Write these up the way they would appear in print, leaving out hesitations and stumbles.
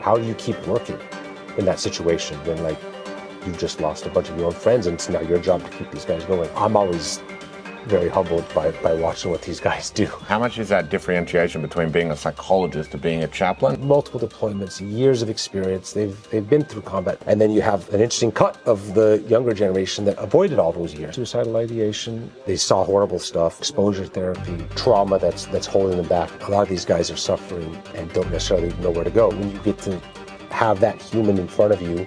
How do you keep working in that situation when, like, you've just lost a bunch of your own friends and it's now your job to keep these guys going? I'm always very humbled by watching what these guys do. How much is that differentiation between being a psychologist and being a chaplain? Multiple deployments, years of experience. They've been through combat. And then you have an interesting cut of the younger generation that avoided all those years. Suicidal ideation, they saw horrible stuff, exposure therapy, trauma that's holding them back. A lot of these guys are suffering and don't necessarily know where to go. When you get to have that human in front of you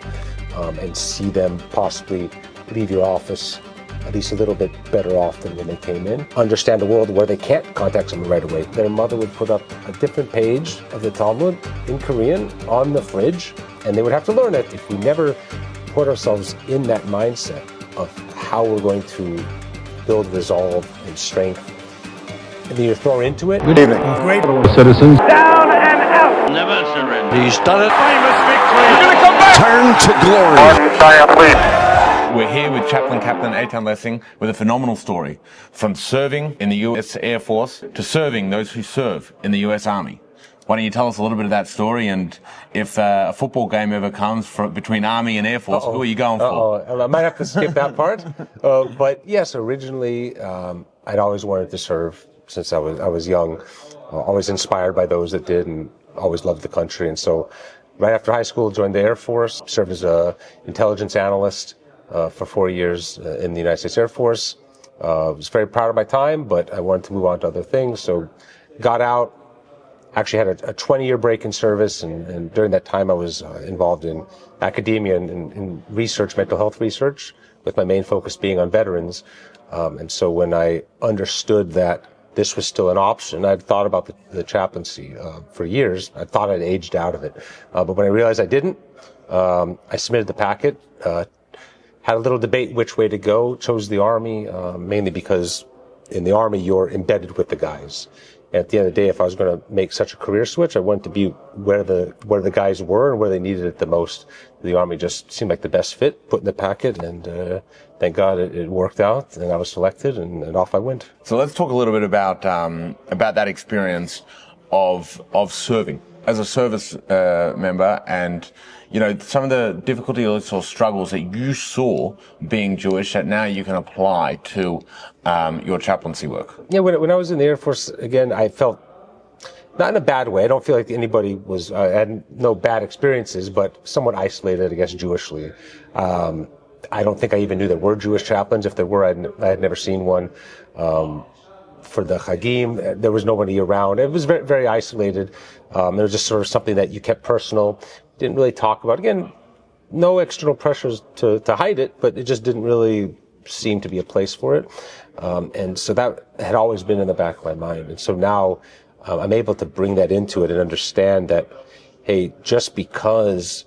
and see them possibly leave your office at least a little bit better off than when they came in. Understand a world where they can't contact someone right away. Their mother would put up a different page of the Talmud in Korean on the fridge, and they would have to learn it. If we never put ourselves in that mindset of how we're going to build resolve and strength, and then you throw into it. Good evening. Great Citizens. down and out. Never surrender. He's done it. Famous victory. He's going to come back. Turn to glory. We're here with Chaplain Captain Eitan Lessing with a phenomenal story. From serving in the US Air Force to serving those who serve in the US Army. Why don't you tell us a little bit of that story, and if a football game ever comes between Army and Air Force, who are you going for? I might have to skip that part. But yes, originally I'd always wanted to serve since I was young. Always inspired by those that did, and always loved the country. And so right after high school, joined the Air Force, served as an intelligence analyst for 4 years in the United States Air Force. Was very proud of my time, but I wanted to move on to other things. So got out, actually had a 20-year break in service. And during that time, I was involved in academia and in research, mental health research, with my main focus being on veterans. And so when I understood that this was still an option, I'd thought about the chaplaincy for years. I thought I'd aged out of it. But when I realized I didn't, I submitted the packet, had a little debate which way to go, chose the Army, mainly because in the Army you're embedded with the guys. And at the end of the day, if I was going to make such a career switch, I wanted to be where the guys were and where they needed it the most. The Army just seemed like the best fit, put in the packet, and thank God it worked out, and I was selected, and off I went. So let's talk a little bit about that experience of serving as a service member, and some of the difficulties or struggles that you saw being Jewish that now you can apply to your chaplaincy work. Yeah, when I was in the Air Force, again, I felt, not in a bad way, I don't feel like anybody was, I had no bad experiences, but somewhat isolated, I guess, Jewishly. I don't think I even knew there were Jewish chaplains. If there were, I had never seen one. For the Chagim, there was nobody around. It was very, very isolated. It was just sort of something that you kept personal, didn't really talk about. Again, no external pressures to hide it, but it just didn't really seem to be a place for it. And so that had always been in the back of my mind. And so now I'm able to bring that into it and understand that, hey, just because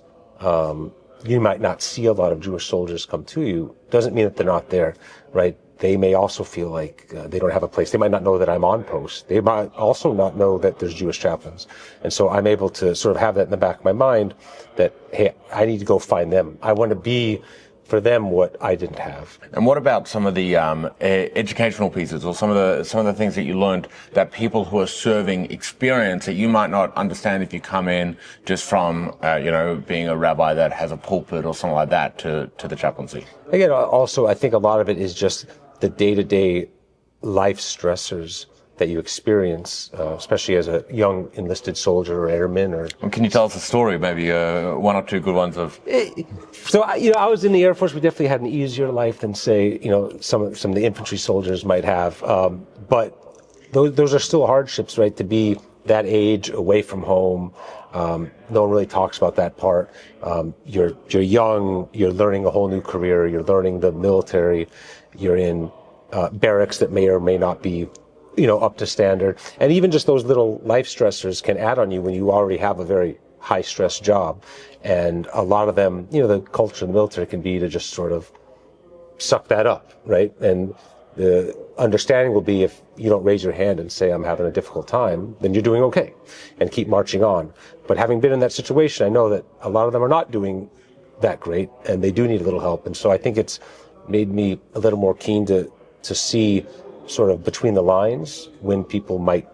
you might not see a lot of Jewish soldiers come to you doesn't mean that they're not there, right? They may also feel like they don't have a place. They might not know that I'm on post. They might also not know that there's Jewish chaplains. And so I'm able to sort of have that in the back of my mind that, hey, I need to go find them. I want to be for them what I didn't have. And what about some of the educational pieces, or some of the things that you learned that people who are serving experience that you might not understand if you come in just from being a rabbi that has a pulpit or something like that to the chaplaincy? Again, also I think a lot of it is just the day-to-day life stressors that you experience, especially as a young enlisted soldier or airman. Well, can you tell us a story, maybe one or two good ones of? So I was in the Air Force. We definitely had an easier life than, say, some of the infantry soldiers might have. But those are still hardships, right? To be that age, away from home. No one really talks about that part. You're young. You're learning a whole new career. You're learning the military. You're in barracks that may or may not be up to standard. And even just those little life stressors can add on you when you already have a very high stress job. And a lot of them, the culture in the military can be to just sort of suck that up, right? And the understanding will be, if you don't raise your hand and say, I'm having a difficult time, then you're doing okay, and keep marching on. But having been in that situation, I know that a lot of them are not doing that great, and they do need a little help. And so I think it's made me a little more keen to see sort of between the lines when people might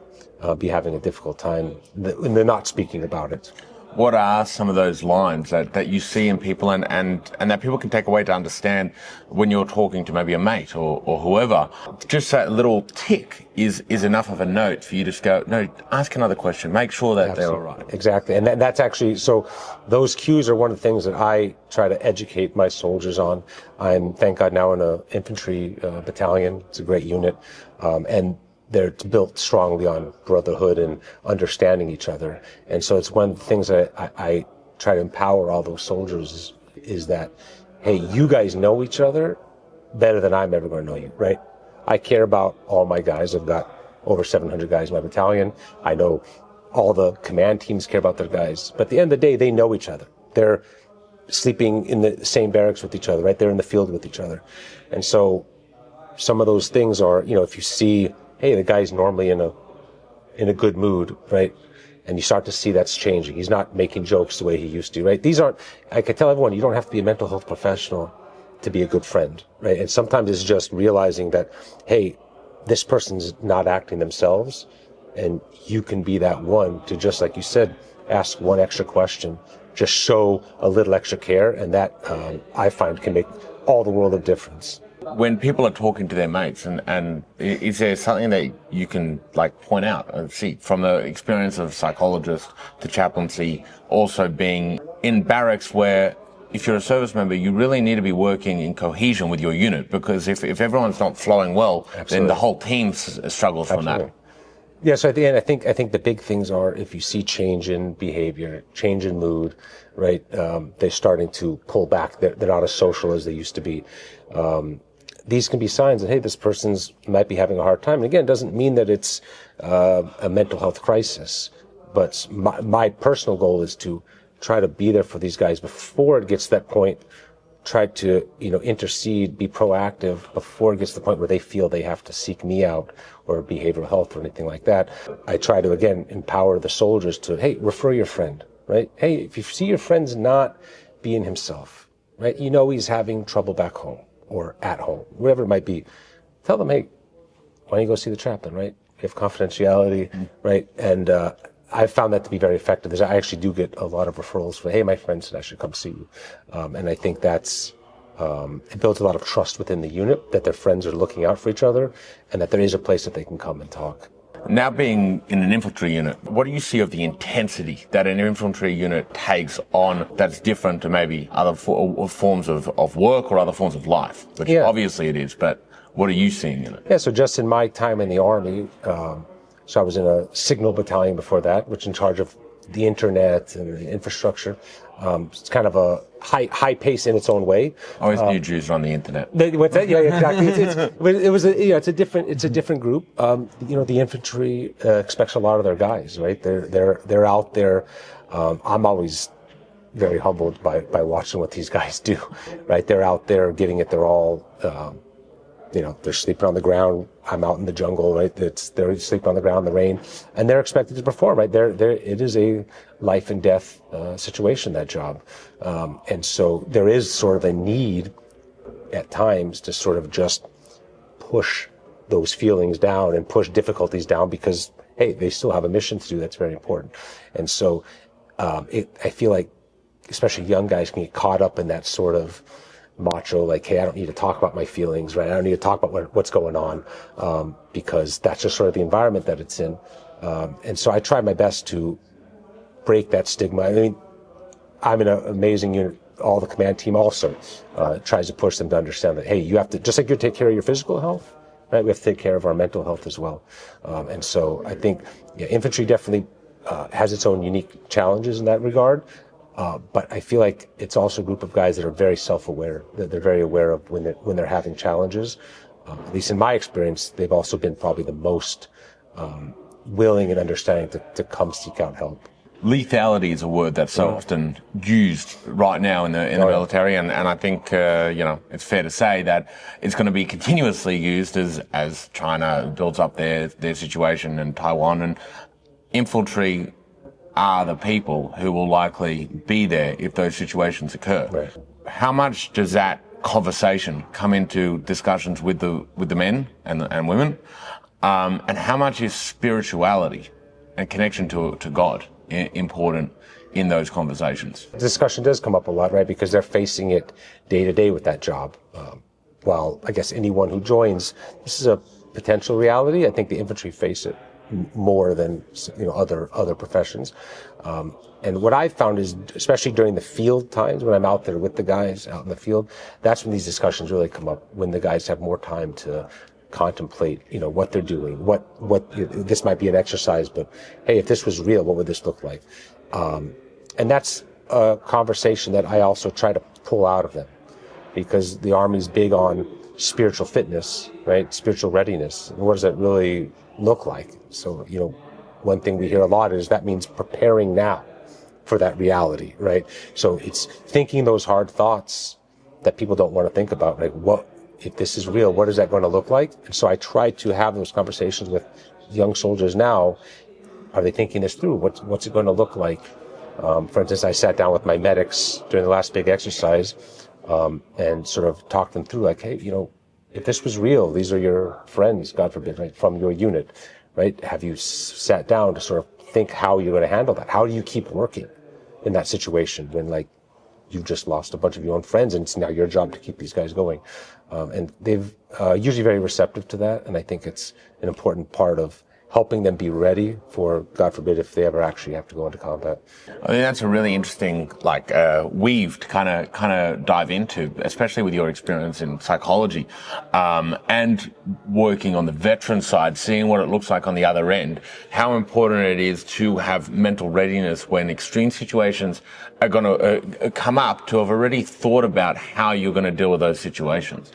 be having a difficult time and they're not speaking about it. What are some of those lines that you see in people and that people can take away to understand when you're talking to maybe a mate or whoever? Just that little tick is enough of a note for you to just go, no, ask another question, make sure that they're all right. Exactly. And that's actually, so those cues are one of the things that I try to educate my soldiers on. I'm, thank God, now in an infantry battalion. It's a great unit. And they're built strongly on brotherhood and understanding each other. And so it's one of the things that I try to empower all those soldiers is that, hey, you guys know each other better than I'm ever going to know you, right? I care about all my guys. I've got over 700 guys in my battalion. I know all the command teams care about their guys. But at the end of the day, they know each other. They're sleeping in the same barracks with each other, right? They're in the field with each other. And so some of those things are, if you see, hey, the guy's normally in a good mood, right? And you start to see that's changing. He's not making jokes the way he used to, right? These aren't, I can tell everyone, you don't have to be a mental health professional to be a good friend, right? And sometimes it's just realizing that, hey, this person's not acting themselves, and you can be that one to, just like you said, ask one extra question, just show a little extra care, and that I find can make all the world of difference. When people are talking to their mates, and is there something that you can point out and see from the experience of psychologist to chaplaincy, also being in barracks where if you're a service member, you really need to be working in cohesion with your unit, because if everyone's not flowing well, Absolutely. then the whole team struggles from Absolutely. that. Yeah, so at the end, I think the big things are if you see change in behavior, change in mood, right? They're starting to pull back. They're not as social as they used to be. These can be signs that, hey, this person's might be having a hard time. And again, it doesn't mean that it's a mental health crisis. But my personal goal is to try to be there for these guys before it gets to that point. Try to, intercede, be proactive before it gets to the point where they feel they have to seek me out or behavioral health or anything like that. I try to, again, empower the soldiers to, hey, refer your friend, right? Hey, if you see your friend's not being himself, right? He's having trouble back home or at home, wherever it might be. Tell them, hey, why don't you go see the chaplain, right? We have confidentiality, right? And I've found that to be very effective. I actually do get a lot of referrals for, hey, my friend said I should come see you. And I think that's, it builds a lot of trust within the unit that their friends are looking out for each other and that there is a place that they can come and talk. Now being in an infantry unit, what do you see of the intensity that an infantry unit takes on that's different to maybe other forms of work or other forms of life? Which obviously it is, but what are you seeing in it? Yeah, so just in my time in the Army, so I was in a signal battalion before that, which is in charge of the internet and the infrastructure. It's kind of a high pace in its own way. Always new Jews on the internet. What's that? Yeah, exactly. It's a different group. The infantry expects a lot of their guys, right? They're out there. I'm always very humbled by watching what these guys do, right? They're out there giving it their all. They're sleeping on the ground. I'm out in the jungle, right? They're sleeping on the ground in the rain, and they're expected to perform, right? It is a life and death situation, that job, and so there is sort of a need at times to sort of just push those feelings down and push difficulties down because, hey, they still have a mission to do that's very important, and so I feel like, especially young guys, can get caught up in that sort of macho, like, hey, I don't need to talk about my feelings, right? I don't need to talk about what's going on, because that's just sort of the environment that it's in. And so I try my best to break that stigma. I mean, I'm in an amazing unit. All the command team also tries to push them to understand that, hey, you have to, just like you take care of your physical health, right? We have to take care of our mental health as well. And so I think infantry definitely has its own unique challenges in that regard. But I feel like it's also a group of guys that are very self-aware, that they're very aware of when they're having challenges. At least in my experience, they've also been probably the most willing and understanding to come seek out help. Lethality is a word that's so often used right now in the military, and I think it's fair to say that it's going to be continuously used as China builds up their situation in Taiwan, and infantry are the people who will likely be there if those situations occur. Right. How much does that conversation come into discussions with the men and women? And how much is spirituality and connection to God important in those conversations? The discussion does come up a lot, right? Because they're facing it day to day with that job. While I guess anyone who joins, this is a potential reality. I think the infantry face it more than other professions. And what I've found is, especially during the field times, when I'm out there with the guys out in the field, that's when these discussions really come up, when the guys have more time to contemplate, what they're doing, what this might be an exercise, but hey, if this was real, what would this look like? And that's a conversation that I also try to pull out of them, because the Army's big on spiritual fitness, right? Spiritual readiness. What does that really look like? So, one thing we hear a lot is that means preparing now for that reality, right? So it's thinking those hard thoughts that people don't want to think about, like, what, if this is real, what is that going to look like? And so I try to have those conversations with young soldiers now. Are they thinking this through? What's it going to look like? For instance, I sat down with my medics during the last big exercise, and sort of talked them through, like, hey, if this was real, these are your friends, God forbid, right, from your unit, right? Have you sat down to sort of think how you're going to handle that? How do you keep working in that situation when, like, you've just lost a bunch of your own friends and it's now your job to keep these guys going? And they've usually very receptive to that, and I think it's an important part of helping them be ready for, God forbid, if they ever actually have to go into combat. I think that's a really interesting, weave to kind of dive into, especially with your experience in psychology, and working on the veteran side, seeing what it looks like on the other end, how important it is to have mental readiness when extreme situations are going to come up, to have already thought about how you're going to deal with those situations.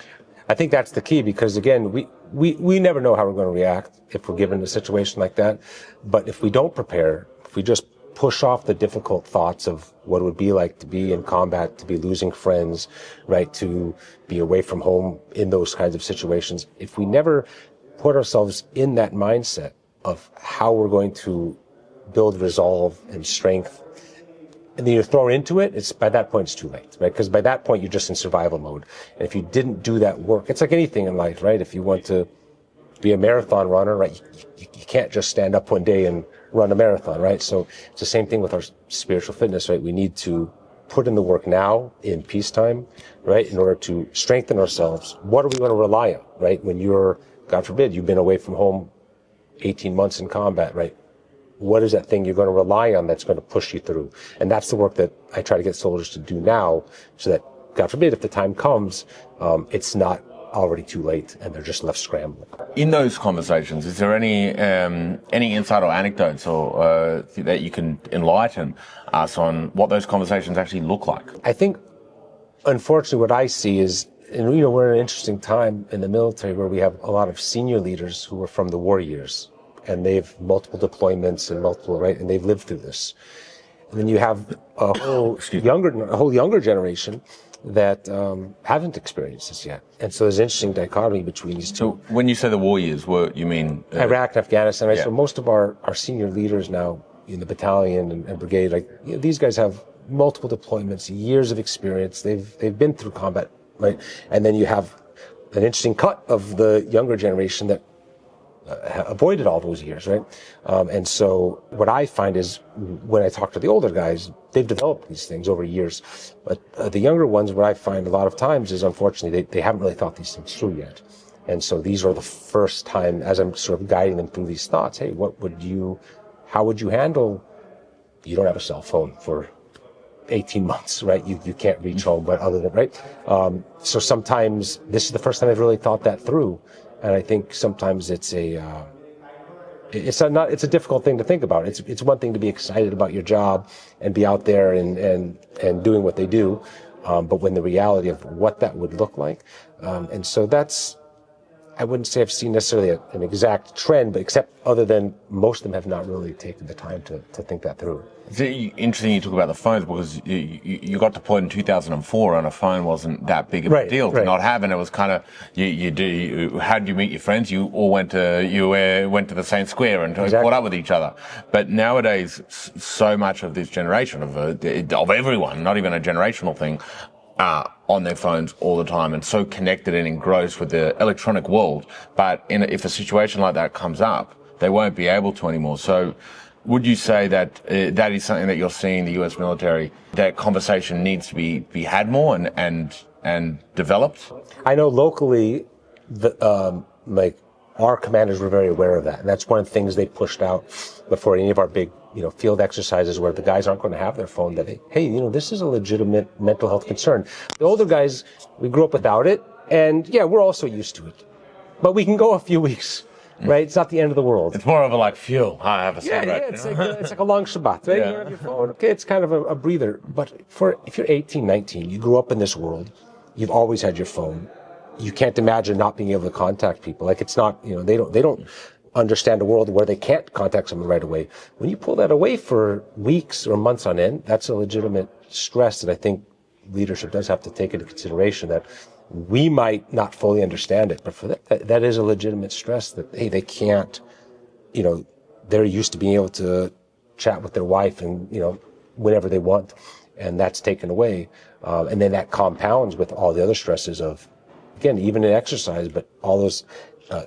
I think that's the key, because again, we never know how we're going to react if we're given a situation like that. But if we don't prepare, if we just push off the difficult thoughts of what it would be like to be in combat, to be losing friends, right, to be away from home in those kinds of situations, if we never put ourselves in that mindset of how we're going to build resolve and strength, and then you're thrown into it, by that point it's too late, right? Because by that point you're just in survival mode. And if you didn't do that work, it's like anything in life, right? If you want to be a marathon runner, right, you can't just stand up one day and run a marathon, right? So it's the same thing with our spiritual fitness, right? We need to put in the work now in peacetime, right, in order to strengthen ourselves. What are we going to rely on, right? When you're, God forbid, you've been away from home 18 months in combat, right? What is that thing you're going to rely on that's going to push you through? And that's the work that I try to get soldiers to do now, so that, God forbid, if the time comes, it's not already too late and they're just left scrambling. In those conversations, is there any insight or anecdotes or that you can enlighten us on what those conversations actually look like? I think, unfortunately, what I see is, and we're in an interesting time in the military where we have a lot of senior leaders who are from the war years, and they've multiple deployments and and they've lived through this. And then you have a whole younger generation that haven't experienced this yet. And so there's an interesting dichotomy between these two. So when you say the war years, what you mean? Iraq and Afghanistan, right? Yeah. So most of our senior leaders now in the battalion and brigade, these guys have multiple deployments, years of experience. They've been through combat, right? And then you have an interesting cut of the younger generation that avoided all those years, right? And so what I find is, when I talk to the older guys, they've developed these things over years. But the younger ones, what I find a lot of times is, unfortunately, they haven't really thought these things through yet. And so these are the first time, as I'm sort of guiding them through these thoughts, hey, how would you handle, you don't have a cell phone for 18 months, right? You can't reach home, but other than, right? So sometimes this is the first time I've really thought that through. And I think sometimes it's a difficult thing to think about. It's one thing to be excited about your job and be out there and doing what they do, but when the reality of what that would look like, and so that's, I wouldn't say I've seen necessarily an exact trend, but except other than most of them have not really taken the time to think that through. It's interesting you talk about the phones, because you got to the point in 2004 and a phone wasn't that big of a deal to not have, and it was kind of how did you meet your friends? You all went to the same square and caught up with each other. But nowadays, so much of this generation of everyone, not even a generational thing, are on their phones all the time and so connected and engrossed with the electronic world. But if a situation like that comes up, they won't be able to anymore. So would you say that that is something that you're seeing in the U.S. military, that conversation needs to be had more and developed? I know locally, our commanders were very aware of that, and that's one of the things they pushed out before any of our big, field exercises, where the guys aren't going to have their phone. That hey, this is a legitimate mental health concern. The older guys, we grew up without it, and yeah, we're also used to it, but we can go a few weeks. Right, it's not the end of the world. It's more of a like fuel. I have a cigarette. Yeah, it's like a long Shabbat. Right? Yeah. You have your phone. Okay, it's kind of a breather. But if you're 18, 19, you grew up in this world, you've always had your phone. You can't imagine not being able to contact people. Like it's not, they don't understand a world where they can't contact someone right away. When you pull that away for weeks or months on end, that's a legitimate stress that I think leadership does have to take into consideration, that we might not fully understand it, but for that is a legitimate stress that, hey, they can't, they're used to being able to chat with their wife and, whenever they want, and that's taken away. And then that compounds with all the other stresses of, again, even in exercise, but all those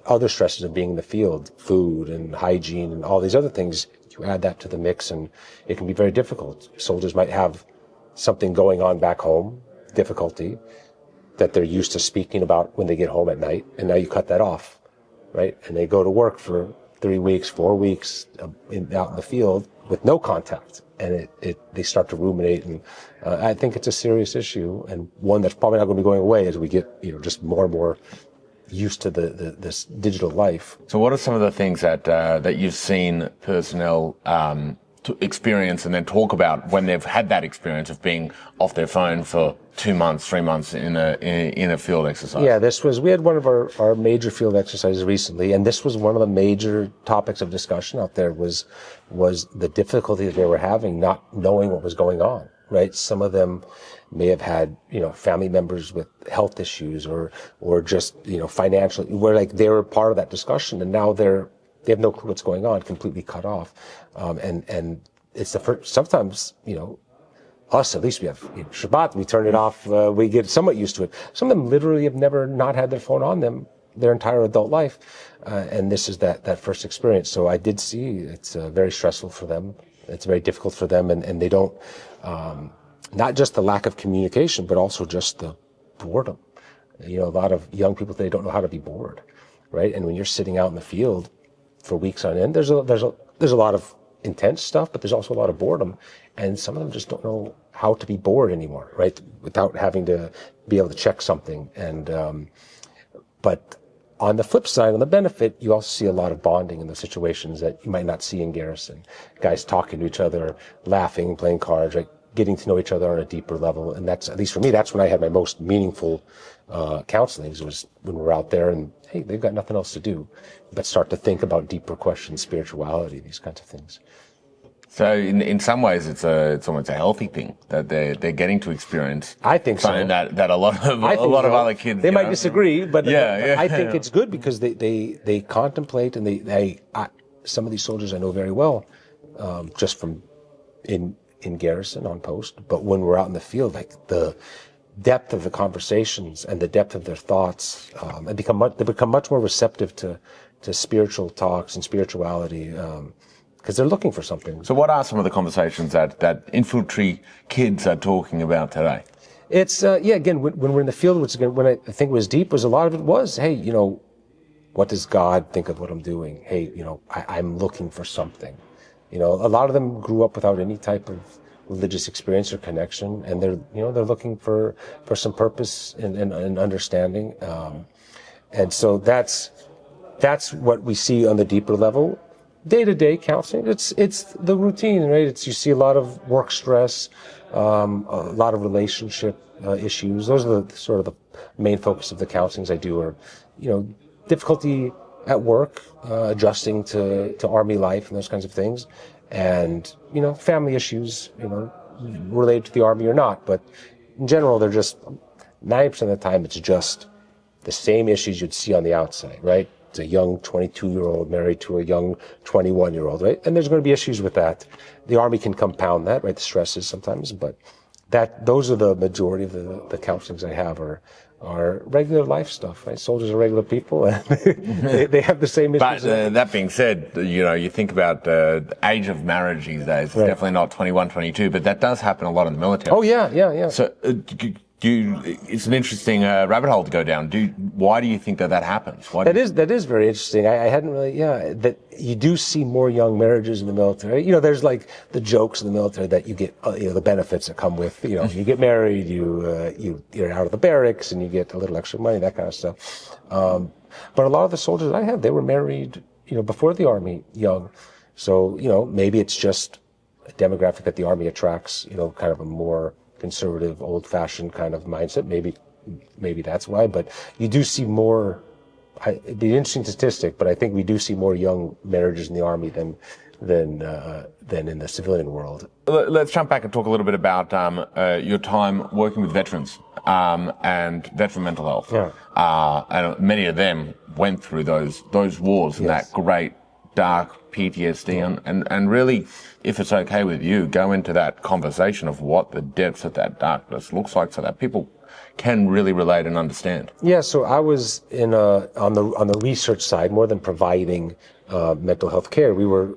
other stresses of being in the field, food and hygiene and all these other things. You add that to the mix and it can be very difficult. Soldiers might have something going on back home, difficulty, that they're used to speaking about when they get home at night, and now you cut that off, right? And they go to work for 3 weeks, 4 weeks out in the field with no contact, and they start to ruminate, and I think it's a serious issue, and one that's probably not going to be going away as we get just more and more used to this digital life. So, what are some of the things that you've seen personnel to experience and then talk about when they've had that experience of being off their phone for 2 months, 3 months in a field exercise? Yeah, we had one of our major field exercises recently, and this was one of the major topics of discussion out there was the difficulty that they were having not knowing what was going on, right? Some of them may have had, family members with health issues or just, financially, where like they were part of that discussion, and now they have no clue what's going on, completely cut off. And it's the first, sometimes, us, at least we have Shabbat, we turn it off, we get somewhat used to it. Some of them literally have never not had their phone on them their entire adult life. And this is that first experience. So I did see it's very stressful for them. It's very difficult for them. And they don't, not just the lack of communication, but also just the boredom. A lot of young people today don't know how to be bored, right? And when you're sitting out in the field for weeks on end, there's a lot of intense stuff, but there's also a lot of boredom, and some of them just don't know how to be bored anymore, right? Without having to be able to check something. And but on the flip side, on the benefit, you also see a lot of bonding in the situations that you might not see in garrison. Guys talking to each other, laughing, playing cards, right? Getting to know each other on a deeper level. And that's, at least for me, that's when I had my most meaningful counselings, was when we're out there and, hey, they've got nothing else to do but start to think about deeper questions, spirituality, these kinds of things. So in some ways, it's almost a healthy thing that they're getting to experience. I think something so. that a lot of other kids. They might disagree, but yeah. I think it's good because they contemplate, and some of these soldiers I know very well, just from in garrison on post. But when we're out in the field, like the depth of the conversations and the depth of their thoughts, they become much more receptive to spiritual talks and spirituality. Because they're looking for something. So what are some of the conversations that infantry kids are talking about today? It's, again, when we're in the field, which again, when I think was deep, was a lot of it was, hey, what does God think of what I'm doing? Hey, I'm looking for something. A lot of them grew up without any type of religious experience or connection, and they're looking for some purpose and understanding. And so that's what we see on the deeper level. Day-to-day counseling, it's the routine, right? You see a lot of work stress, a lot of relationship issues. Those are the sort of the main focus of the counselings I do. Are difficulty at work, adjusting to Army life and those kinds of things, and family issues, related to the Army or not. But in general, they're just 90% of the time it's just the same issues you'd see on the outside, right? It's a young 22-year-old married to a young 21-year-old, right? And there's going to be issues with that. The Army can compound that, right? The stresses sometimes, but those are the majority of the counselings I have are are regular life stuff, right? Soldiers are regular people, and they have the same issues. But that being said, you think about the age of marriage these days. It's definitely not 21, 22, but that does happen a lot in the military. Oh, yeah. So it's an interesting rabbit hole to go down. Why do you think that happens? That is very interesting. I hadn't really, that you do see more young marriages in the military. There's like the jokes in the military that you get, the benefits that come with, you get married, you're out of the barracks and you get a little extra money, that kind of stuff. But a lot of the soldiers I had, they were married, before the Army, young. So, maybe it's just a demographic that the Army attracts, kind of a more conservative, old-fashioned kind of mindset. Maybe that's why. But you do see more. It'd be an interesting statistic, but I think we do see more young marriages in the Army than in the civilian world. Let's jump back and talk a little bit about your time working with veterans and veteran mental health. Yeah. And many of them went through those wars and that great dark PTSD and really, if it's okay with you, go into that conversation of what the depths of that darkness looks like so that people can really relate and understand. Yeah, so I was on the research side, more than providing mental health care. We were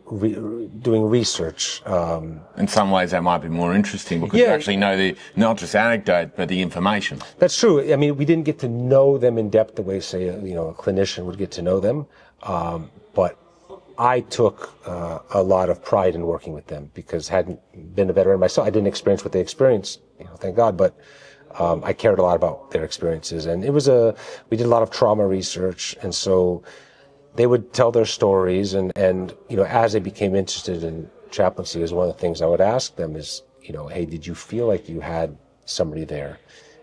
doing research. In some ways that might be more interesting because you actually know not just anecdote, but the information. That's true. I mean, we didn't get to know them in depth the way, say, a clinician would get to know them. But I took a lot of pride in working with them because hadn't been a veteran myself. I didn't experience what they experienced, thank God, but I cared a lot about their experiences. And we did a lot of trauma research, and so they would tell their stories, and as they became interested in chaplaincy, is one of the things I would ask them is, hey, did you feel like you had somebody there?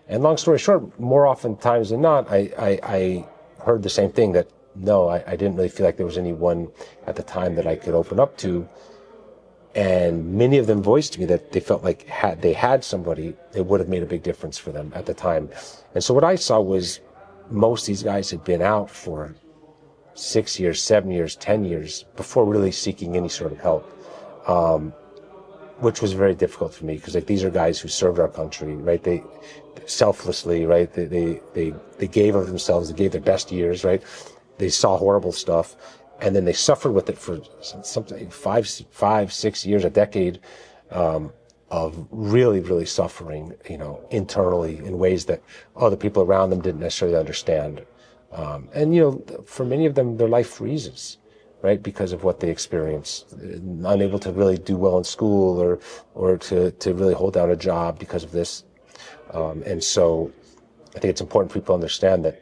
And long story short, more often times than not, I heard the same thing, that no, I didn't really feel like there was anyone at the time that I could open up to. And many of them voiced to me that they felt like had they had somebody, it would have made a big difference for them at the time. And so what I saw was most of these guys had been out for 6 years, 7 years, 10 years before really seeking any sort of help, which was very difficult for me because these are guys who served our country, right? They selflessly, right? They gave of themselves, they gave their best years, right? They saw horrible stuff, and then they suffered with it for something 5, 6 years, a decade, of really, really suffering, internally in ways that other people around them didn't necessarily understand. And for many of them, their life freezes, right, because of what they experience, unable to really do well in school or to really hold down a job because of this. And so I think it's important for people to understand that,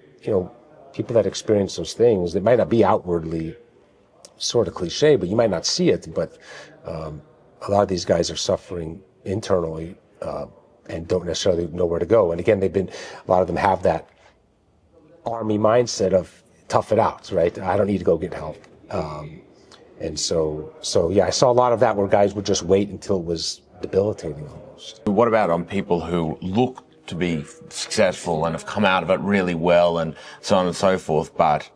people that experience those things, they might not be outwardly sort of cliche, but you might not see it, but a lot of these guys are suffering internally and don't necessarily know where to go. And again, a lot of them have that Army mindset of tough it out, right? I don't need to go get help. And so I saw a lot of that where guys would just wait until it was debilitating almost. What about on people who look to be successful and have come out of it really well and so on and so forth, but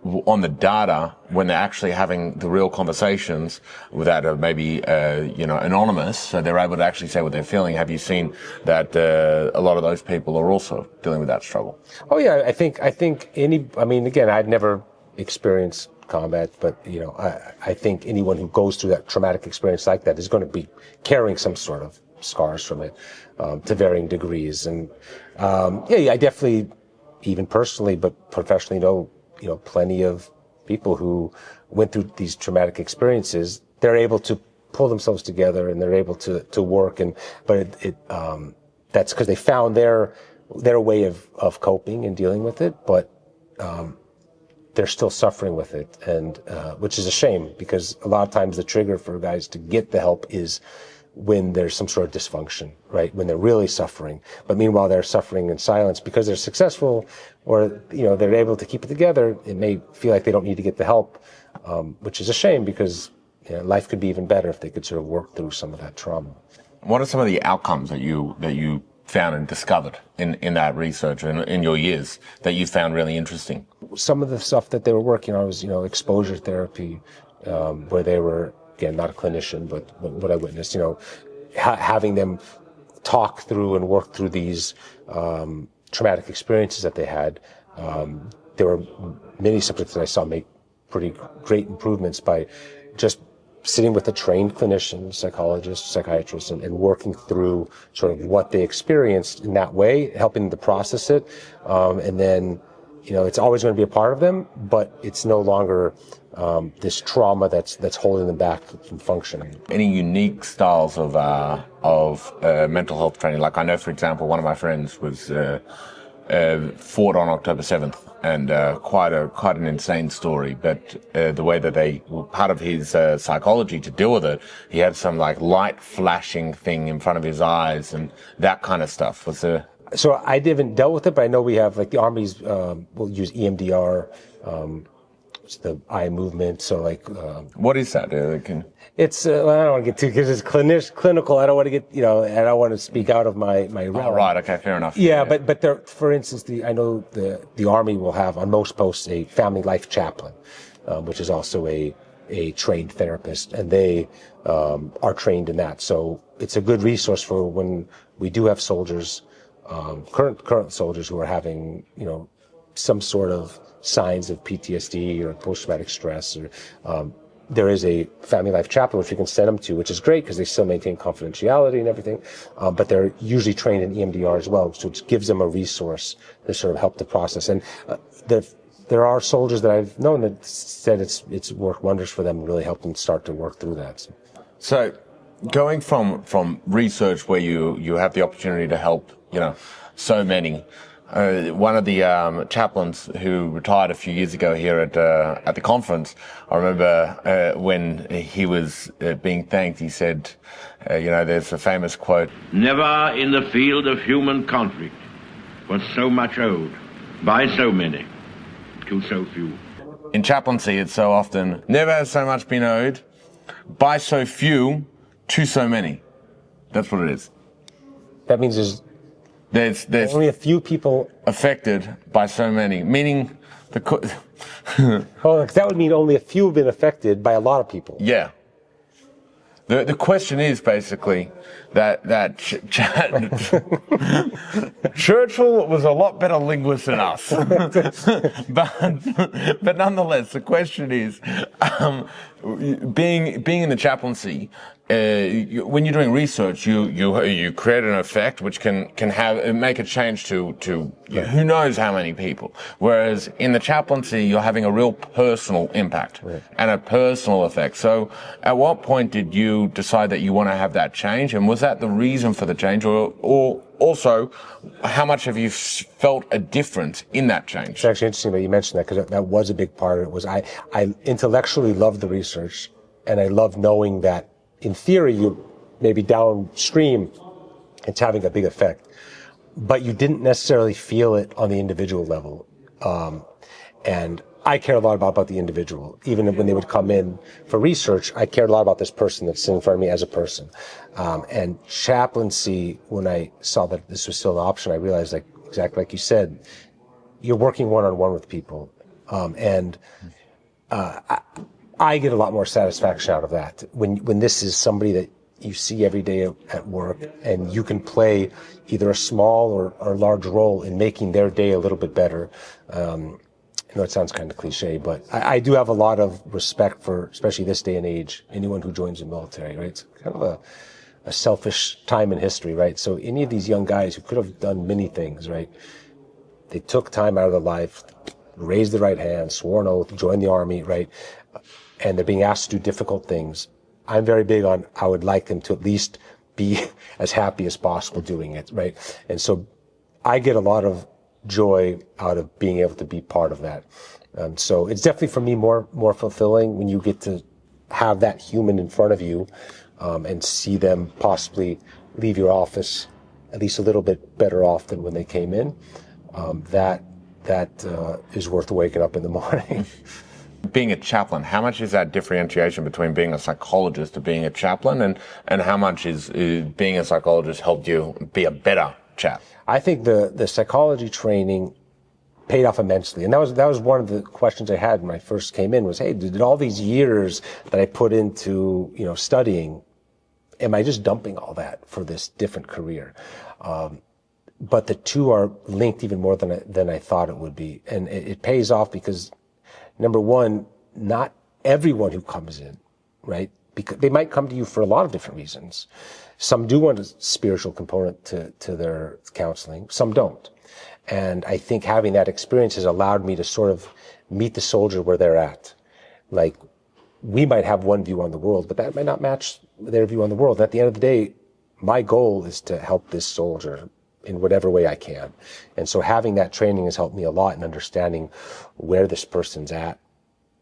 on the data, when they're actually having the real conversations that are maybe, anonymous, so they're able to actually say what they're feeling, have you seen that a lot of those people are also dealing with that struggle? Oh yeah, I think again, I'd never experienced combat, but I think anyone who goes through that traumatic experience like that is going to be carrying some sort of scars from it, to varying degrees. And I definitely, even personally but professionally, know plenty of people who went through these traumatic experiences. They're able to pull themselves together and they're able to work, but that's because they found their way of coping and dealing with it, but they're still suffering with it, and which is a shame, because a lot of times the trigger for guys to get the help is when there's some sort of dysfunction, right? When they're really suffering. But meanwhile, they're suffering in silence because they're successful, or, they're able to keep it together. It may feel like they don't need to get the help, which is a shame, because life could be even better if they could sort of work through some of that trauma. What are some of the outcomes that you found and discovered in that research and in your years that you found really interesting? Some of the stuff that they were working on was, exposure therapy, where they were, again, not a clinician, but what I witnessed, having them talk through and work through these traumatic experiences that they had. There were many subjects that I saw make pretty great improvements by just sitting with a trained clinician, psychologist, psychiatrist, and working through sort of what they experienced in that way, helping them to process it. And then, it's always going to be a part of them, but it's no longer this trauma that's holding them back from functioning. Any unique styles of mental health training? Like I know, for example, one of my friends was fought on October 7th, and quite an insane story. But the way that part of his psychology to deal with it, he had some like light flashing thing in front of his eyes and that kind of stuff. So I haven't dealt with it, but I know we have, like, the Army's will use EMDR, it's the eye movement. So what is that? It's I don't want to get too, because it's clinical. I don't want to get, I don't want to speak out of my realm. Oh, right. Okay. Fair enough. Yeah. But there, for instance, I know the Army will have on most posts a family life chaplain, which is also a trained therapist, and they are trained in that. So it's a good resource for when we do have soldiers, current soldiers who are having, some sort of signs of PTSD or post-traumatic stress, or there is a family life chaplain which we can send them to, which is great because they still maintain confidentiality and everything, but they're usually trained in EMDR as well, so it gives them a resource to sort of help the process. And there are soldiers that I've known that said it's worked wonders for them and really helped them start to work through that. So going from research where you have the opportunity to help, so many. One of the chaplains who retired a few years ago here at the conference, I remember when he was being thanked, he said, there's a famous quote: "Never in the field of human conflict was so much owed by so many to so few." In chaplaincy, it's so often, never has so much been owed by so few to so many. That's what it is. That means there's only a few people affected by so many, meaning that would mean only a few have been affected by a lot of people. Yeah. The question is basically that Churchill was a lot better linguist than us, but nonetheless, the question is, being in the chaplaincy, when you're doing research, you create an effect which can make a change to who knows how many people. Whereas in the chaplaincy, you're having a real personal impact and a personal effect. So, at what point did you decide that you want to have that change, and was that the reason for the change, or also, how much have you felt a difference in that change? It's actually interesting that you mentioned that, because that was a big part of it. Was I intellectually loved the research, and I loved knowing that in theory you maybe downstream it's having a big effect, but you didn't necessarily feel it on the individual level. And I cared a lot about the individual. Even when they would come in for research, I cared a lot about this person that's sitting in front of me as a person. And chaplaincy, when I saw that this was still an option, I realized, exactly like you said, you're working one-on-one with people. I get a lot more satisfaction out of that. When this is somebody that you see every day at work, and you can play either a small or large role in making their day a little bit better. I know it sounds kind of cliche, but I do have a lot of respect for, especially this day and age, anyone who joins the military, right? It's kind of a selfish time in history, right? So any of these young guys who could have done many things, right? They took time out of their life, raised the right hand, swore an oath, joined the Army, right? And they're being asked to do difficult things. I'm very big on, I would like them to at least be as happy as possible doing it, right? And so I get a lot of joy out of being able to be part of that. So it's definitely for me more fulfilling when you get to have that human in front of you, and see them possibly leave your office at least a little bit better off than when they came in. That is worth waking up in the morning. Being a chaplain, how much is that differentiation between being a psychologist to being a chaplain, and how much is being a psychologist helped you be a better chap? I think the psychology training paid off immensely, and that was one of the questions I had when I first came in. Was, hey, did all these years that I put into studying, am I just dumping all that for this different career? but the two are linked even more than I thought it would be. And it pays off because, number one, not everyone who comes in, right? Because they might come to you for a lot of different reasons. Some do want a spiritual component to their counseling. Some don't. And I think having that experience has allowed me to sort of meet the soldier where they're at. Like, we might have one view on the world, but that might not match their view on the world. At the end of the day, my goal is to help this soldier in whatever way I can. And so having that training has helped me a lot in understanding where this person's at.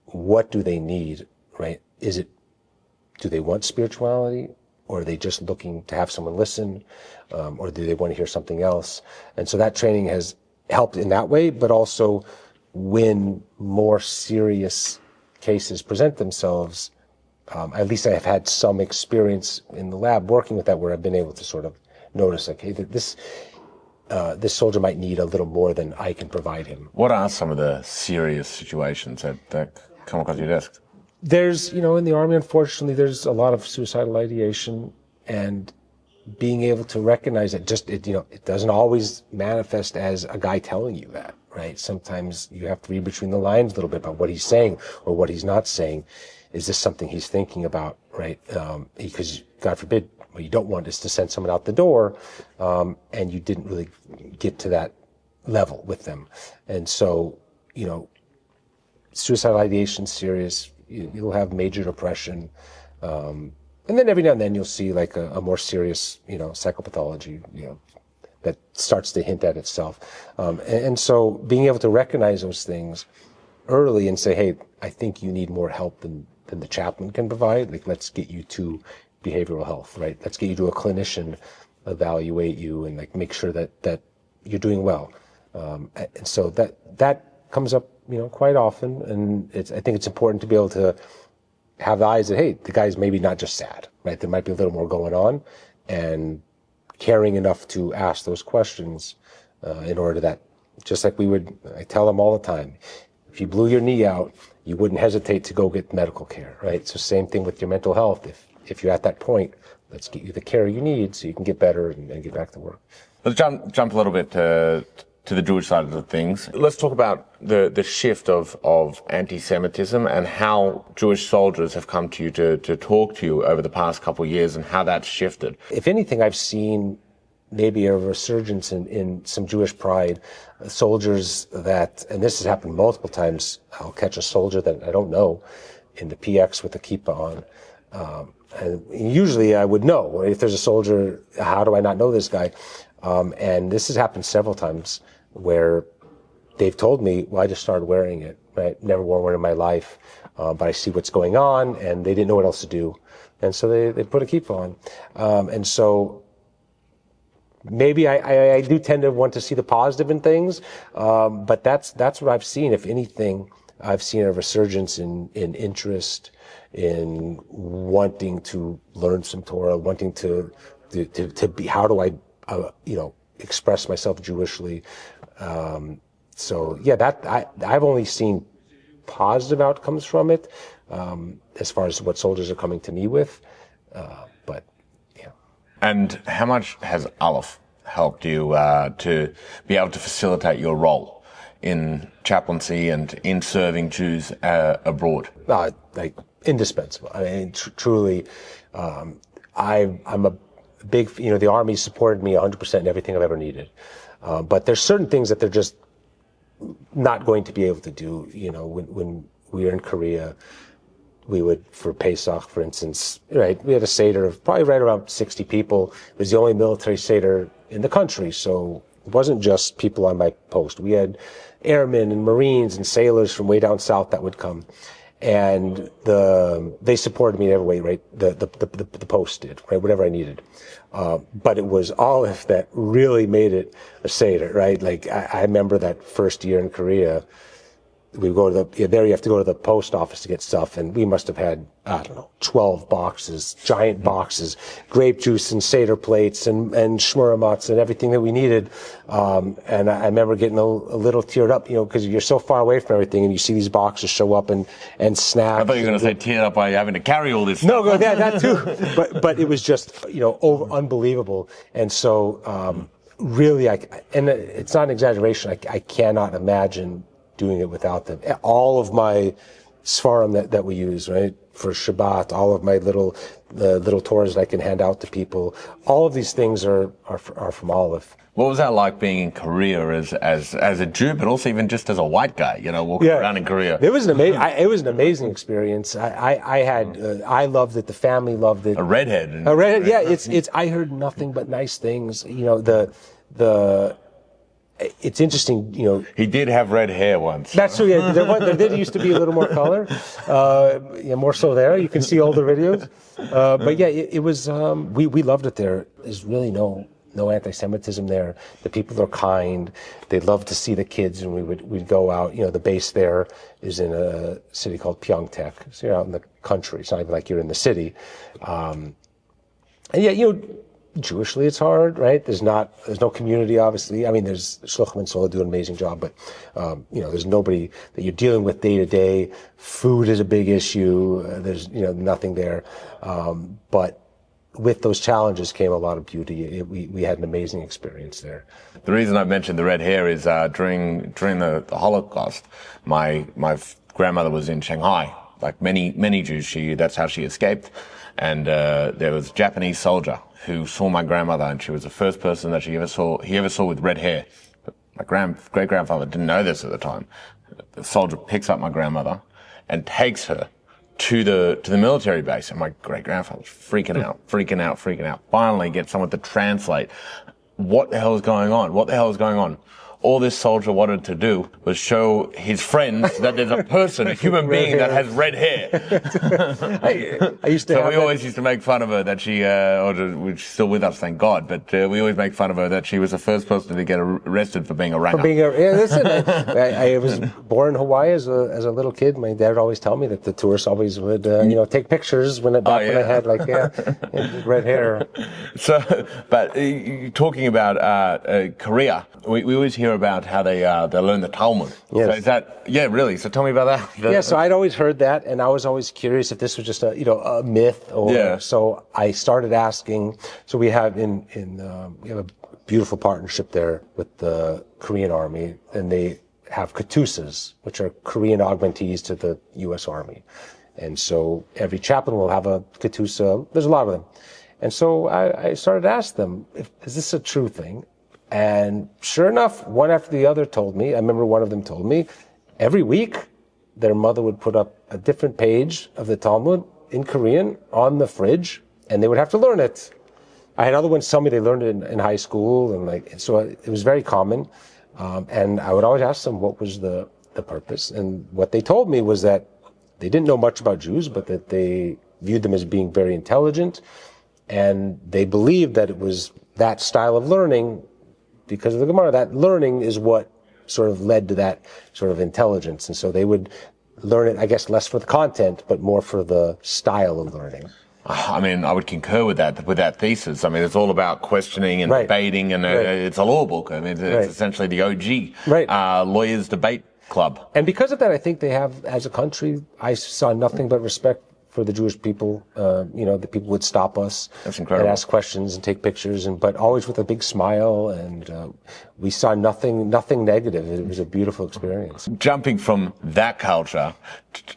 What do they need, right? Do they want spirituality? Or are they just looking to have someone listen? Or do they want to hear something else? And so that training has helped in that way, but also when more serious cases present themselves, at least I have had some experience in the lab working with that where I've been able to sort of notice, okay, this soldier might need a little more than I can provide him. What are some of the serious situations that come across your desk? There's, in the Army, unfortunately, there's a lot of suicidal ideation, and being able to recognize that it doesn't always manifest as a guy telling you that, right? Sometimes you have to read between the lines a little bit about what he's saying or what he's not saying. Is this something he's thinking about, right? Because, God forbid, what you don't want is to send someone out the door, and you didn't really get to that level with them. And so, suicidal ideation, serious. You'll have major depression, and then every now and then you'll see like a more serious, psychopathology, that starts to hint at itself. And so being able to recognize those things early and say, hey, I think you need more help than the chaplain can provide. Like, let's get you to behavioral health, right? Let's get you to a clinician, evaluate you, and like make sure that you're doing well. And so that comes up, quite often, and I think it's important to be able to have the eyes that, hey, the guy's maybe not just sad, right? There might be a little more going on, and caring enough to ask those questions in order that, just like I tell them all the time, if you blew your knee out, you wouldn't hesitate to go get medical care, right? So same thing with your mental health. If you're at that point, let's get you the care you need so you can get better and get back to work. Let's jump a little bit to the Jewish side of the things. Let's talk about the shift of anti-Semitism and how Jewish soldiers have come to you to talk to you over the past couple of years and how that's shifted. If anything, I've seen maybe a resurgence in some Jewish pride. Soldiers and this has happened multiple times, I'll catch a soldier that I don't know in the PX with the kippah on. And usually I would know. If there's a soldier, how do I not know this guy? And this has happened several times where they've told me, well, I just started wearing it, right? Never worn one in my life, but I see what's going on, and they didn't know what else to do. And so they put a kippah on. And so maybe I do tend to want to see the positive in things, but that's what I've seen. If anything, I've seen a resurgence in interest, in wanting to learn some Torah, wanting to be, how do I, express myself Jewishly. So yeah, I've only seen positive outcomes from it, as far as what soldiers are coming to me with. But yeah. And how much has Aleph helped you to be able to facilitate your role in chaplaincy and in serving Jews abroad? Like indispensable. I mean, truly, I'm a big, the Army supported me 100% in everything I've ever needed. But there's certain things that they're just not going to be able to do. When we were in Korea, we would, for Pesach, for instance, right, we had a Seder of probably right around 60 people. It was the only military Seder in the country, so it wasn't just people on my post. We had airmen and Marines and sailors from way down south that would come. And they supported me in every way, right? The post did, right? Whatever I needed. But it was Aleph that really made it a Seder, right? Like, I remember that first year in Korea, we go to there you have to go to the post office to get stuff, and we must have had, 12 boxes, giant boxes, grape juice and Seder plates and shmuramatz and everything that we needed. And I remember getting a little teared up, because you're so far away from everything and you see these boxes show up and snacks. I thought you were going to say teared up by having to carry all this stuff. No, that too. But it was just, unbelievable. And so, really, and it's not an exaggeration, I cannot imagine doing it without them. All of my Sfarim that we use, right, for Shabbat, all of my little Torahs that I can hand out to people, all of these things are from Aleph. What was that like being in Korea as a Jew, but also even just as a white guy, walking around in Korea? It was an amazing experience. I loved it. The family loved it. A redhead. Yeah. I heard nothing but nice things. It's interesting, He did have red hair once. That's true. Yeah, there did used to be a little more color, more so there. You can see older videos, but yeah, it was. We loved it there. There's really no anti-Semitism there. The people are kind. They love to see the kids, and we'd go out. The base there is in a city called Pyeongtaek. So you're out in the country. It's not even like you're in the city. And yeah, Jewishly, it's hard, right? There's no community, obviously. I mean, there's Shluchim and Sola do an amazing job, but, there's nobody that you're dealing with day to day. Food is a big issue. There's, nothing there. But with those challenges came a lot of beauty. We had an amazing experience there. The reason I mentioned the red hair is, during the Holocaust, my grandmother was in Shanghai. Like many Jews, that's how she escaped. And, there was a Japanese soldier who saw my grandmother, and she was the first person that he ever saw with red hair. But my great-grandfather didn't know this at the time. The soldier picks up my grandmother and takes her to the military base, and my great-grandfather's freaking out. Finally gets someone to translate. What the hell is going on? All this soldier wanted to do was show his friends that there's a person, a human being that has red hair. I used to. So we always used to make fun of her that she, she's still with us, thank God. But we always make fun of her that she was the first person to get arrested for being a ranger. Listen, I was born in Hawaii as a little kid. My dad would always tell me that the tourists always would, take pictures when I had red hair. So, but talking about Korea, we always hear about how they learn the Talmud. Yes. So is that, really? So tell me about that. So I'd always heard that, and I was always curious if this was just a myth or. So I started asking. So we have we have a beautiful partnership there with the Korean Army, and they have katusas, which are Korean augmentees to the U.S. Army, and so every chaplain will have a katusa. There's a lot of them, and so I started to ask them, is this a true thing? And sure enough, one after the other told me. I remember one of them told me every week their mother would put up a different page of the Talmud in Korean on the fridge, and they would have to learn it. I had other ones tell me they learned it in high school, and so it was very common. And I would always ask them what was the purpose. And what they told me was that they didn't know much about Jews, but that they viewed them as being very intelligent, and they believed that it was that style of learning. Because of the Gemara, that learning is what sort of led to that sort of intelligence. And so they would learn it, I guess, less for the content, but more for the style of learning. I mean, I would concur with that thesis. I mean, it's all about questioning and debating, and it's a law book. I mean, it's essentially the OG lawyers debate club. And because of that, I think they have, as a country, I saw nothing but respect for the Jewish people. The people would stop us. That's incredible. And ask questions and take pictures, but always with a big smile. And we saw nothing negative. It was a beautiful experience. Jumping from that culture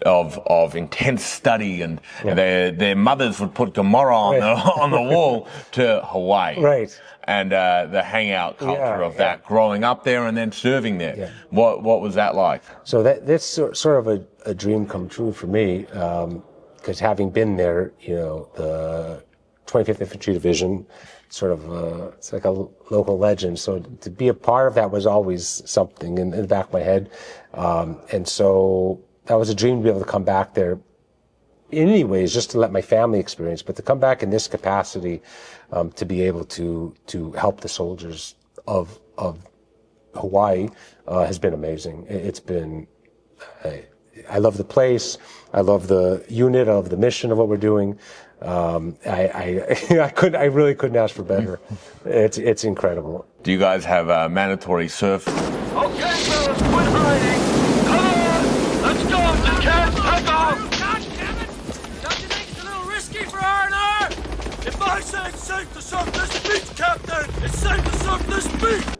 of intense study and their mothers would put Gemara on the wall to Hawaii. Right. And the hangout culture of that, growing up there and then serving there. Yeah. What was that like? So that's sort of a dream come true for me. Because having been there, the 25th Infantry Division, sort of, it's like a local legend. So to be a part of that was always something in the back of my head. And so that was a dream to be able to come back there in any ways, just to let my family experience, but to come back in this capacity, to be able to help the soldiers of Hawaii, has been amazing. It's been, I love the place. I love the unit. I love the mission of what we're doing. I really couldn't ask for better. It's incredible. Do you guys have mandatory surf? Okay, fellas, quit hiding. Come on, let's go. Just can't take off. God damn it! Don't you think it's a little risky for R&R? If I say it's safe to surf this beach, Captain, it's safe to surf this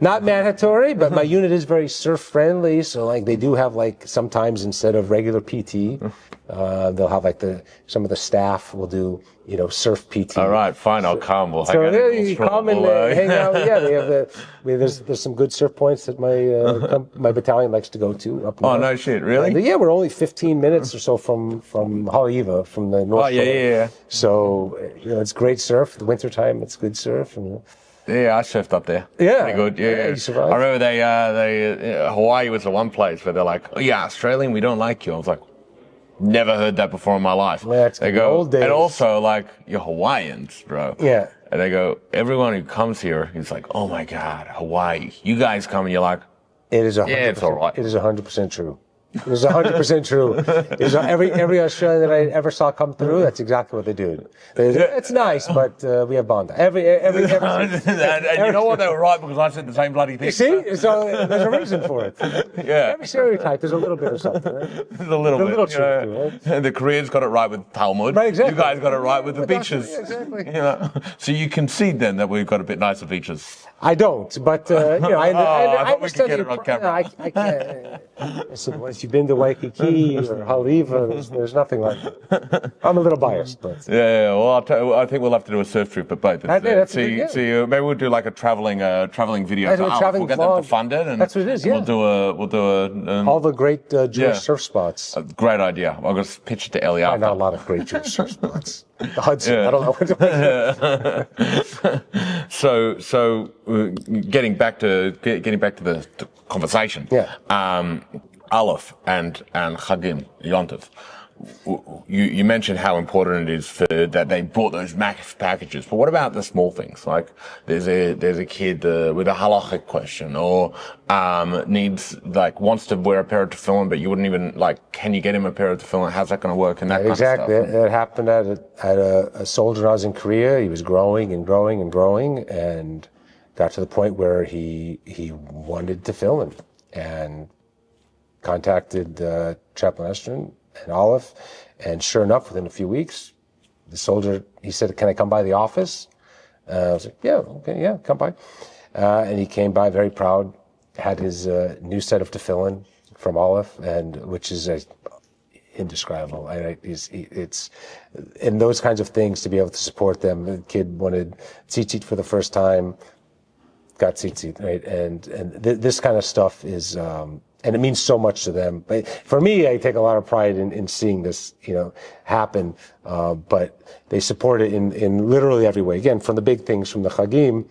Not mandatory, but my unit is very surf friendly. So like they do have like sometimes instead of regular PT, they'll have like some of the staff will do surf PT. All right, fine, I'll come. We'll So you come and hang out. Yeah, they have there's some good surf points that my battalion likes to go to. Up north. No shit, really? Yeah, we're only 15 minutes or so from Haleiwa, from the north. Oh yeah. So it's great surf. The wintertime, it's good surf. And yeah, I surfed up there. Yeah. Pretty good. Yeah. You survived? I remember Hawaii was the one place where they're like, oh yeah, Australian, we don't like you. I was like, never heard that before in my life. Yeah, it's they go, old days. and also like, you're Hawaiians, bro. Yeah. And they go, everyone who comes here is like, oh my God, Hawaii. You guys come and you're like, it is 100%. Yeah, it's all right. It is 100% true. It is 100% true. Every Australian that I ever saw come through, that's exactly what they do. It's nice, but we have Bondi. and you know what? They were right because I said the same bloody thing. You see? So there's a reason for it. Yeah. Every stereotype, there's a little bit of something. Right? There's a little bit. Truth to it. And the Koreans got it right with Talmud. Right, exactly. You guys got it right with the beaches. Yeah, exactly. So you concede then that we've got a bit nicer beaches. I don't, but I thought we could understand get it on camera. I can't. Listen, once you've been to Waikiki or Haleiwa, there's nothing like it. I'm a little biased, but Yeah. Well, I think we'll have to do a surf trip at both. that's See, good, maybe we'll do like a traveling video. I do a traveling We'll get them vlog. to fund it, and That's what it is, yeah. We'll do a all the great Jewish Yeah. surf spots. great idea. I'll just pitch it to Ellie I after. know a lot of great Jewish surf spots. The Hudson, Yeah. I don't know what to So getting back to the conversation. Yeah. Aleph and Chagim Yontif. You mentioned how important it is for that they brought those max packages, but what about the small things? Like there's a kid with a halachic question, or wants to wear a pair of tefillin, but you wouldn't even can you get him a pair of tefillin? How's that going to work? And that Exactly. kind of stuff. It happened at a soldier when I was in Korea. He was growing and growing and growing, and got to the point where he wanted to fill in, and contacted Chaplain Lessing and Aleph, and sure enough, within a few weeks, the soldier, he said, "Can I come by the office?" I was like, "Yeah, okay, yeah, come by." And he came by very proud, had his new set of tefillin from Aleph, which is indescribable. It's and those kinds of things to be able to support them. The kid wanted tzitzit for the first time, got tzitzit, right? And this kind of stuff is. And it means so much to them. But for me, I take a lot of pride in seeing this, happen. But they support it in literally every way. Again, from the big things, from the Chagim,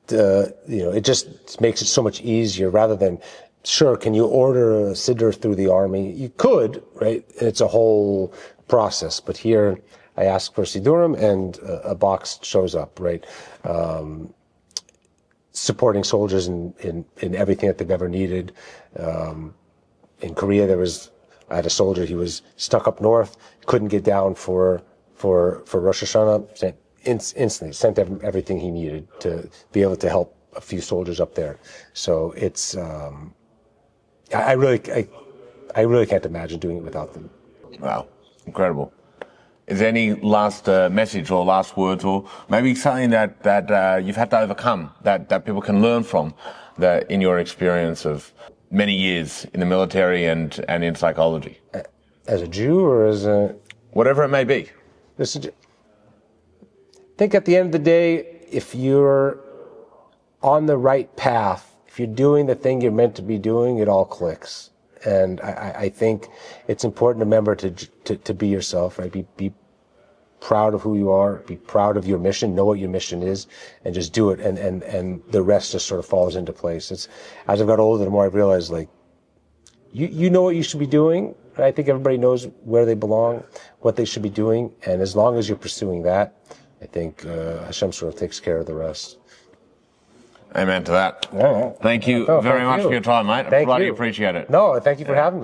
it just makes it so much easier rather than, sure, can you order a siddur through the army? You could, right? It's a whole process. But here, I ask for siddurim and a box shows up, right? Supporting soldiers in everything that they've ever needed. In Korea, I had a soldier, he was stuck up north, couldn't get down for Rosh Hashanah, instantly sent everything he needed to be able to help a few soldiers up there. So it's, I really can't imagine doing it without them. Wow, incredible. Is there any last message or last words, or maybe something that you've had to overcome that people can learn from, that in your experience of many years in the military and in psychology? As a Jew or as a... Whatever it may be. I think at the end of the day, if you're on the right path, if you're doing the thing you're meant to be doing, it all clicks. And I think it's important to remember to be yourself, right? Be proud of who you are, be proud of your mission, know what your mission is, and just do it. And the rest just sort of falls into place. It's, as I've got older, the more I've realized, you know what you should be doing. I think everybody knows where they belong, what they should be doing. And as long as you're pursuing that, I think Hashem sort of takes care of the rest. Amen to that. All right. Thank you very much for your time, mate. I really appreciate it. No, thank you for having me.